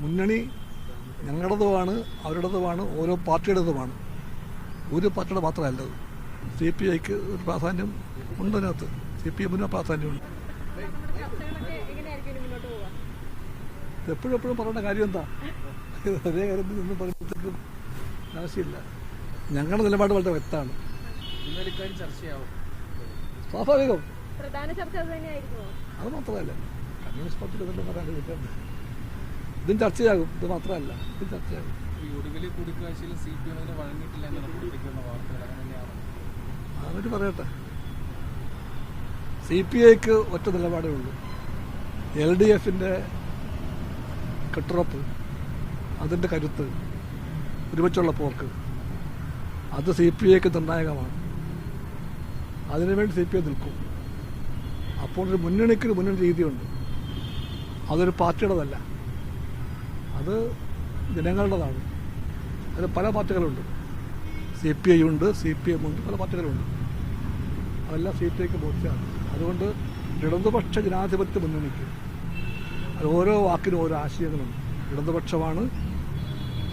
മുന്നണി ഞങ്ങളുടേതുമാണ്, അവരുടേതുമാണ്, ഓരോ പാർട്ടിയുടേതുമാണ്. ഒരു പാർട്ടിയുടെ മാത്രമല്ലത്. CPIക്ക് ഒരു പ്രാധാന്യം ഉണ്ട് അതിനകത്ത്, CPM പ്രാധാന്യമുണ്ട്. എപ്പോഴും പറയേണ്ട കാര്യം എന്താ? ഒരേ കാര്യത്തിൽ നിന്ന് പറയുമ്പോഴത്തേക്കും ആവശ്യമില്ല. ഞങ്ങളുടെ നിലപാട് വളരെ വ്യക്തമാണ്. സ്വാഭാവികം. അത് മാത്രമല്ല, കമ്മ്യൂണിസ്റ്റ് പാർട്ടിയുടെ തന്നെ പറയാൻ കിട്ടുന്നത് ഇതും ചർച്ചയാകും. ഇത് മാത്രമല്ല, ഇതും ചർച്ചയാകും. അവര് പറയട്ടെ. CPIക്ക് ഒറ്റ നിലപാടേ ഉള്ളൂ. LDFന്റെ കെട്ടുറപ്പ്, അതിൻ്റെ കരുത്ത്, ഒരുമിച്ചുള്ള പോക്ക്, അത് CPIക്ക് നിർണായകമാണ്. അതിനുവേണ്ടി CPI നിൽക്കും. അപ്പോൾ ഒരു മുന്നണിക്കൊരു മുന്നണി രീതിയുണ്ട്. അതൊരു പാർട്ടിയുടേതല്ല, അത് ജനങ്ങളുടേതാണ്. അതിൽ പല പാർട്ടികളുണ്ട്. CPI ഉണ്ട്, CPM ഉണ്ട്, പല പാർട്ടികളുണ്ട്. അതെല്ലാം CPIക്ക് ബോധ്യമാണ്. അതുകൊണ്ട് ഇടതുപക്ഷ ജനാധിപത്യ മുന്നണിക്ക് അത് ഓരോ വാക്കിനും ഓരോ ആശയങ്ങളുണ്ട്. ഇടതുപക്ഷമാണ്,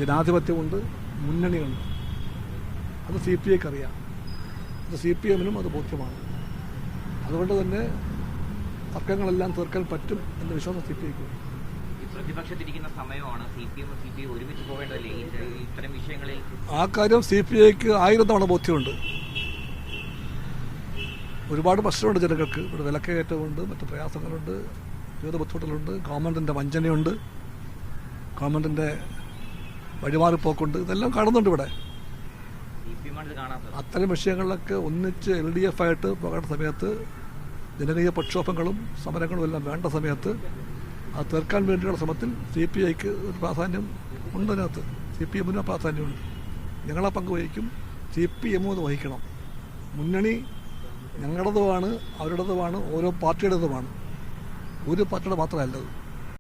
ജനാധിപത്യമുണ്ട്, മുന്നണിയുണ്ട്. അത് CPIക്ക് അറിയാം, അത് CPM അത് ബോധ്യമാണ്. അതുകൊണ്ട് തന്നെ തർക്കങ്ങളെല്ലാം തീർക്കാൻ പറ്റും എന്ന വിശ്വാസം CPIക്ക്. പ്രതിപക്ഷത്തിരിക്കുന്ന സമയമാണ് CPI ഒരുമിച്ച് പോകേണ്ടതല്ലേ ഇത്തരം വിഷയങ്ങളിൽ? ആ കാര്യം CPIക്ക് 1000 തവണ ബോധ്യമുണ്ട്. ഒരുപാട് പ്രശ്നമുണ്ട് ജനങ്ങൾക്ക്. ഇവിടെ വിലക്കയറ്റമുണ്ട്, മറ്റു പ്രയാസങ്ങളുണ്ട്, ജീവിത ബുദ്ധിമുട്ടുകളുണ്ട്, ഗവൺമെൻറ്റിൻ്റെ വഞ്ചനയുണ്ട്, ഗവൺമെൻറ്റിൻ്റെ വഴിമാറിപ്പോക്കുണ്ട്. ഇതെല്ലാം കാണുന്നുണ്ട് ഇവിടെ. അത്തരം വിഷയങ്ങളിലൊക്കെ ഒന്നിച്ച് LDF ആയിട്ട് പോകേണ്ട സമയത്ത്, ജനകീയ പ്രക്ഷോഭങ്ങളും സമരങ്ങളും എല്ലാം വേണ്ട സമയത്ത് അത് തീർക്കാൻ വേണ്ടിയുള്ള ശ്രമത്തിൽ CPIക്ക് ഒരു പ്രാധാന്യം ഉണ്ട് അതിനകത്ത്. CPM പ്രാധാന്യമുണ്ട്. ഞങ്ങളെ പങ്ക് വഹിക്കും, CPM അത് വഹിക്കണം. മുന്നണി ഞങ്ങളുടേതുമാണ്, അവരുടേതുമാണ്, ഓരോ പാർട്ടിയുടേതുമാണ്. ഒരു പാർട്ടിയുടെ മാത്രമല്ലത്.